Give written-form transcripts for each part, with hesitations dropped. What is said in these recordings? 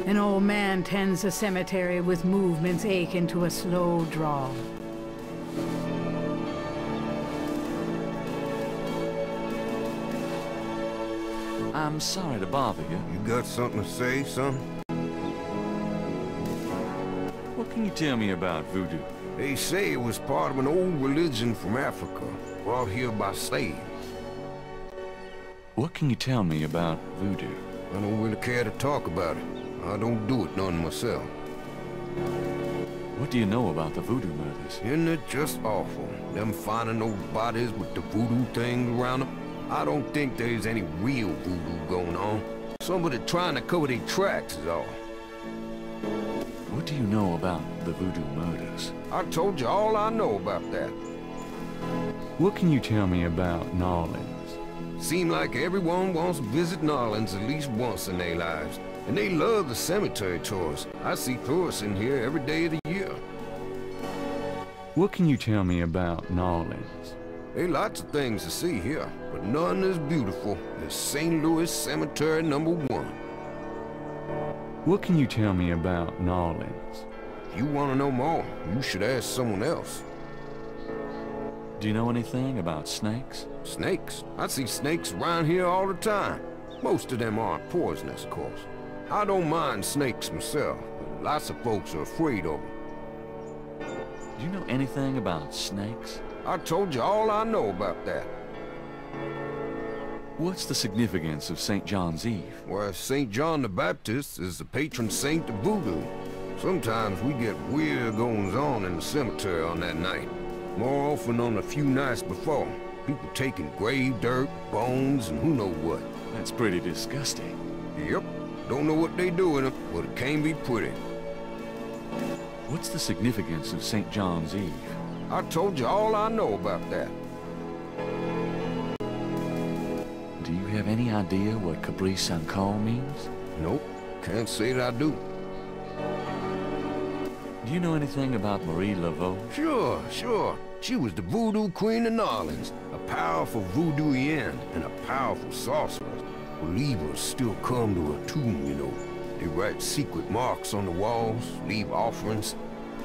An old man tends a cemetery with movements akin to a slow drawl. I'm sorry to bother you. You got something to say, son? What can you tell me about voodoo? They say it was part of an old religion from Africa, brought here by slaves. What can you tell me about voodoo? I don't really care to talk about it. I don't do it none myself. What do you know about the voodoo murders? Isn't it just awful, them finding those bodies with the voodoo things around them? I don't think there's any real voodoo going on. Somebody trying to cover their tracks is all. What do you know about the voodoo murders? I told you all I know about that. What can you tell me about New Orleans? Seem like everyone wants to visit New Orleans at least once in their lives. And they love the cemetery tours. I see tourists in here every day of the year. What can you tell me about New Orleans? There are lots of things to see here, but none as beautiful as St. Louis Cemetery #1. What can you tell me about New Orleans? If you want to know more, you should ask someone else. Do you know anything about snakes? Snakes? I see snakes around here all the time. Most of them aren't poisonous, of course. I don't mind snakes myself, but lots of folks are afraid of them. Do you know anything about snakes? I told you all I know about that. What's the significance of St. John's Eve? Well, St. John the Baptist is the patron saint of voodoo. Sometimes we get weird goings-on in the cemetery on that night. More often on a few nights before. People taking grave dirt, bones, and who knows what. That's pretty disgusting. Yep. Don't know what they do in it, but it can be pretty. What's the significance of St. John's Eve? I told you all I know about that. Do you have any idea what Capri Saint-Call means? Nope. Can't say that I do. Do you know anything about Marie Laveau? Sure. She was the voodoo queen of New Orleans. A powerful voodooienne and a powerful sorceress. Believers still come to her tomb, you know. They write secret marks on the walls, leave offerings.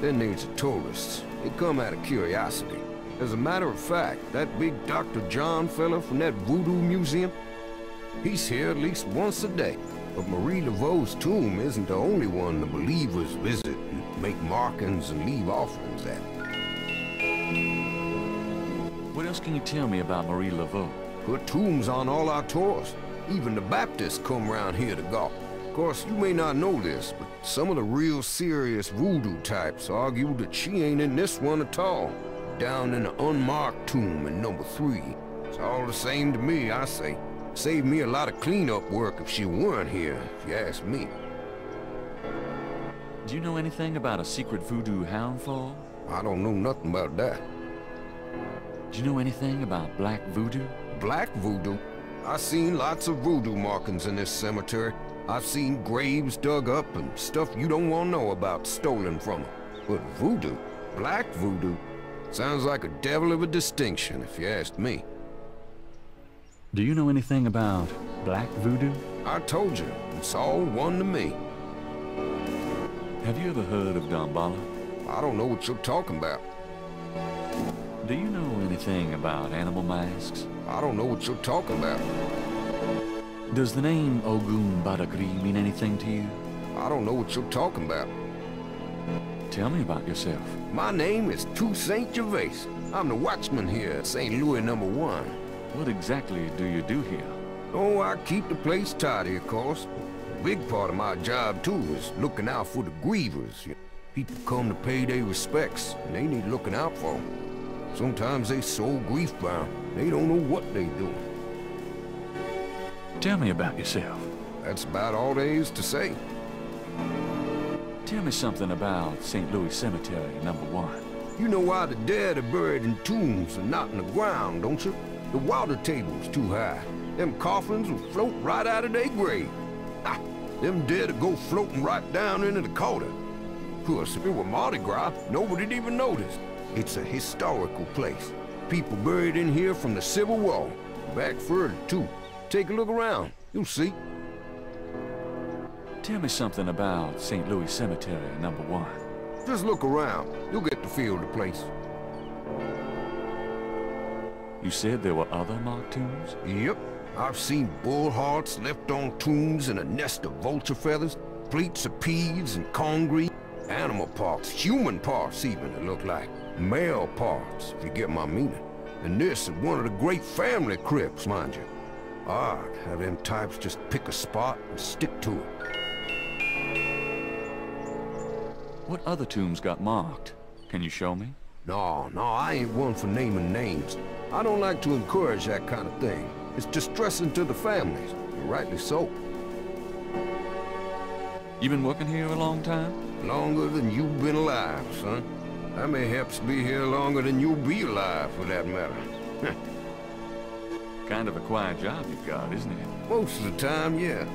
Then there's the tourists. They come out of curiosity. As a matter of fact, that big Dr. John fella from that voodoo museum, he's here at least once a day. But Marie Laveau's tomb isn't the only one the believers visit and make markings and leave offerings at. What else can you tell me about Marie Laveau? Her tomb's on all our tours. Even the Baptists come around here to gawk. Of course, you may not know this, but some of the real serious voodoo types argue that she ain't in this one at all. Down in the unmarked tomb in #3. It's all the same to me, I say. Saved me a lot of cleanup work if she weren't here, if you ask me. Do you know anything about a secret voodoo hound fall? I don't know nothing about that. Do you know anything about black voodoo? Black voodoo? I've seen lots of voodoo markings in this cemetery. I've seen graves dug up and stuff you don't want to know about stolen from them. But voodoo? Black voodoo? Sounds like a devil of a distinction, if you ask me. Do you know anything about black voodoo? I told you, it's all one to me. Have you ever heard of Damballa? I don't know what you're talking about. Do you know anything about animal masks? I don't know what you're talking about. Does the name Ogun Badagri mean anything to you? I don't know what you're talking about. Tell me about yourself. My name is Toussaint Gervais. I'm the watchman here at St. Louis #1. What exactly do you do here? Oh, I keep the place tidy, of course. A big part of my job, too, is looking out for the grievers. People come to pay their respects, and they need looking out for. Sometimes they so grief-bound, they don't know what they do. Tell me about yourself. That's about all there is to say. Tell me something about St. Louis Cemetery #1. You know why the dead are buried in tombs and not in the ground, don't you? The water table's too high. Them coffins will float right out of their grave. Ha! Them dead will go floating right down into the Calder. Of course, if it were Mardi Gras, nobody'd even notice. It's a historical place. People buried in here from the Civil War. Back further, too. Take a look around. You'll see. Tell me something about St. Louis Cemetery, #1. Just look around. You'll get the feel of the place. You said there were other mock tombs? Yep. I've seen bull hearts left on tombs and a nest of vulture feathers, plates of peas and cornmeal, animal parts, human parts even, it looked like. Male parts, if you get my meaning. And this is one of the great family crypts, mind you. Odd how them types just pick a spot and stick to it. What other tombs got marked? Can you show me? No, I ain't one for naming names. I don't like to encourage that kind of thing. It's distressing to the families, and rightly so. You been working here a long time? Longer than you've been alive, son. I may perhaps be here longer than you'll be alive, for that matter. Kind of a quiet job you've got, isn't it? Most of the time, yeah.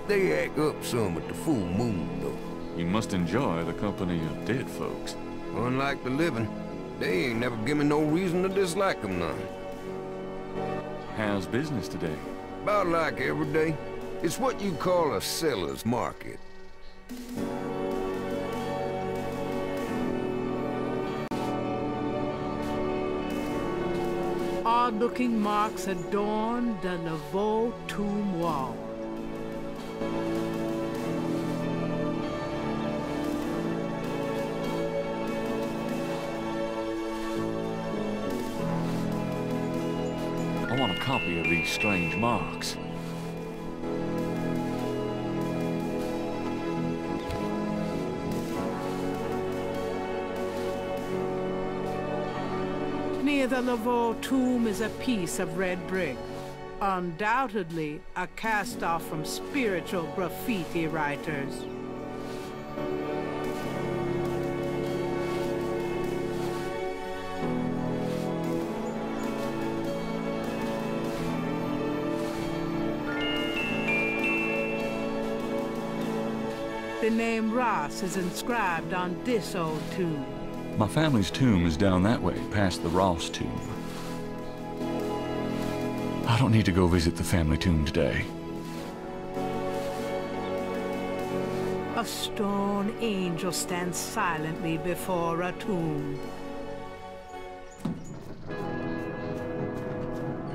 They act up some at the full moon, though. You must enjoy the company of dead folks. Unlike the living, they ain't never given no reason to dislike them none. How's business today? About like every day. It's what you call a seller's market. Odd-looking marks adorn the Laveau tomb wall. I want a copy of these strange marks. Near the Laveau tomb is a piece of red brick. Undoubtedly a cast-off from spiritual graffiti writers. The name Ross is inscribed on this old tomb. My family's tomb is down that way, past the Ross tomb. I don't need to go visit the family tomb today. A stone angel stands silently before a tomb.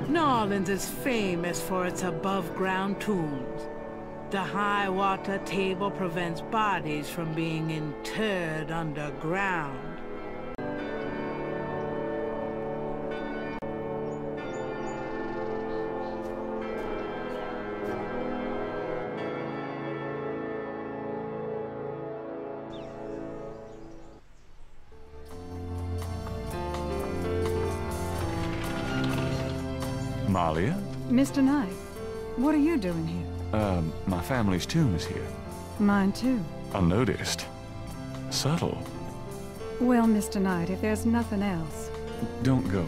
New Orleans is famous for its above-ground tombs. The high water table prevents bodies from being interred underground. Malia? Mr. Knight, what are you doing here? My family's tomb is here. Mine too. Unnoticed. Subtle. Well, Mr. Knight, if there's nothing else... Don't go.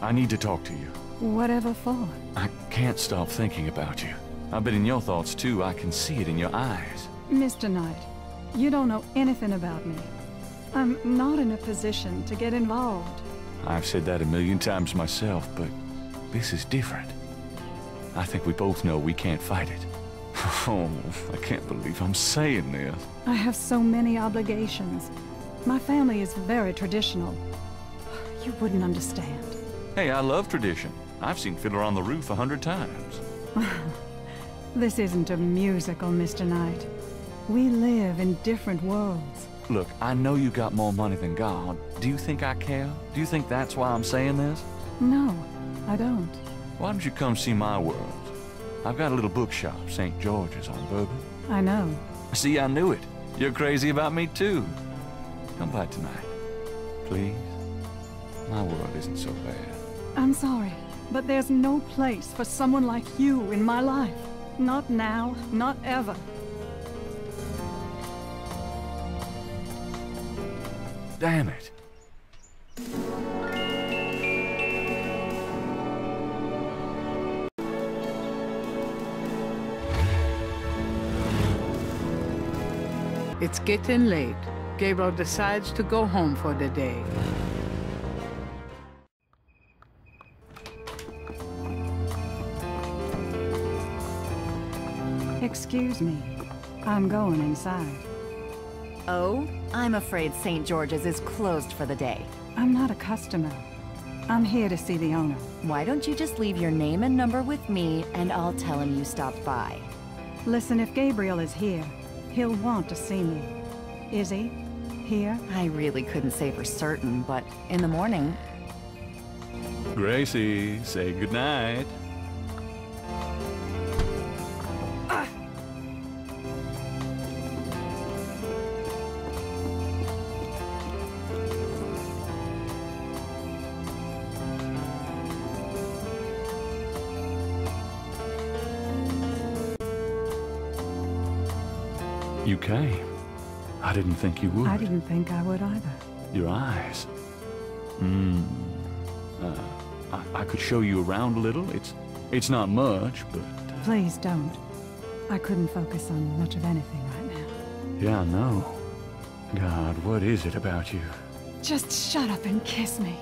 I need to talk to you. Whatever for? I can't stop thinking about you. I bet in your thoughts too, I can see it in your eyes. Mr. Knight, you don't know anything about me. I'm not in a position to get involved. I've said that a million times myself, but this is different. I think we both know we can't fight it. Oh, I can't believe I'm saying this. I have so many obligations. My family is very traditional. You wouldn't understand. Hey, I love tradition. I've seen Fiddler on the Roof 100 times. This isn't a musical, Mr. Knight. We live in different worlds. Look, I know you got more money than God. Do you think I care? Do you think that's why I'm saying this? No, I don't. Why don't you come see my world? I've got a little bookshop, St. George's on Bourbon. I know. See, I knew it. You're crazy about me too. Come by tonight, please. My world isn't so bad. I'm sorry, but there's no place for someone like you in my life. Not now, not ever. Damn it. It's getting late. Gabriel decides to go home for the day. Excuse me. I'm going inside. Oh? I'm afraid St. George's is closed for the day. I'm not a customer. I'm here to see the owner. Why don't you just leave your name and number with me, and I'll tell him you stopped by. Listen, if Gabriel is here, he'll want to see me. Is he? Here? I really couldn't say for certain, but in the morning... Gracie, say goodnight. You came. I didn't think you would. I didn't think I would either. Your eyes. I could show you around a little. It's not much, but... Please don't. I couldn't focus on much of anything right now. Yeah, I know. God, what is it about you? Just shut up and kiss me.